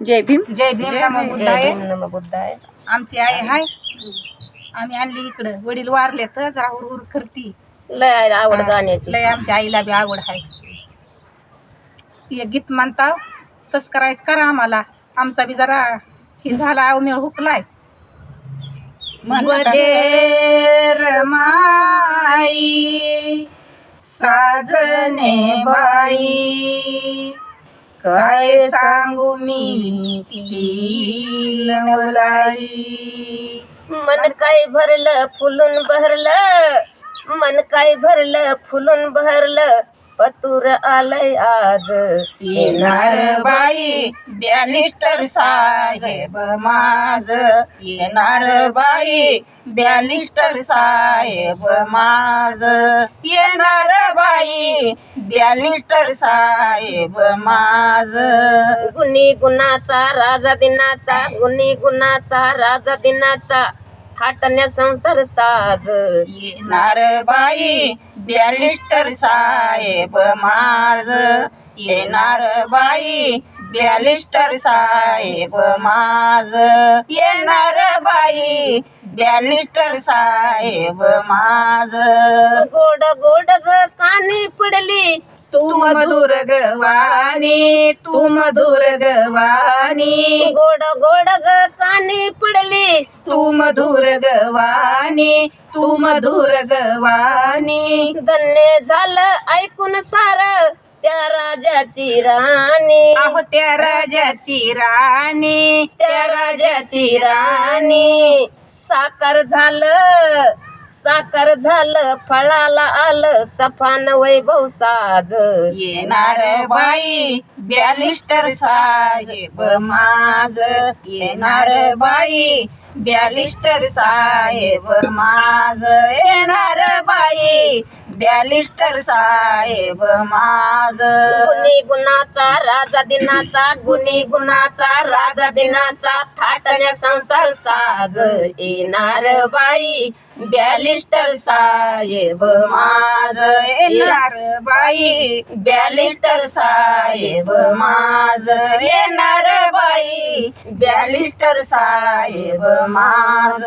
जय भीम. जय भीम नमः बुद्धाय. नम बुद्धाय. आमची आई हाय, आम्ही आणली इकडं. वडील वारले तर जरा उर करती. लय आवड गाण्याची. लय आमच्या आईला बी आवड आहे. हे गीत म्हणता सबस्क्राईब करा आम्हाला. आमचा बी जरा हे झाला अवमेळ हुकलाय. म्हणते माई साजने बाई, काय सांगू मी ती नवलाई. मन काय भरलं फुलून बहरलं, मन काय भरलं फुलून बहरलं, पतूर आलंय आज येणार बाई बॅलिस्टर साहेब माझ. येणार बाई बॅलिस्टर साहेब माझ. येणार बाई बॅलिस्टर साहेब माझ. गुणी गुणाचा राजा दिनाचा, गुणी गुणाचा राजा दिनाचा, थाटण्या संसार साज. येणार बाई बॅलिस्टर साहेब माझ. येणार बाई बॅलिस्टर साहेब माझ. येणार बाई बॅलिस्टर साहेब माझ. गोड गोड ग कानी पडली तू मधुर गवानी, तू मधुर गवानी. गोड गोड ग कानी पडली तू मधुर गवानी, तू मधुर गवानी. धन्य झालं ऐकून सार त्या राजाची राणी. अहो त्या राजाची राणी, त्या राजाची राणी. साकार झालं, साकार झालं, फळाला आलं सफान वैभव साज. येणार बाई बॅलिस्टर साहेब माझ. येणार बाई बॅलिस्टर साहेब माझ. येणार बाई बॅलिस्टर साहेब माझ. गुणी गुणाचा राजा दिनाचा, गुणी गुणाचा राजा दिनाचा, थाटण्या संसार साज. येणार बाई बॅलिस्टर साहेब माझ. येणार बाई बॅलिस्टर साहेब माझ. येणार बाई बॅलिस्टर साहेब माझ.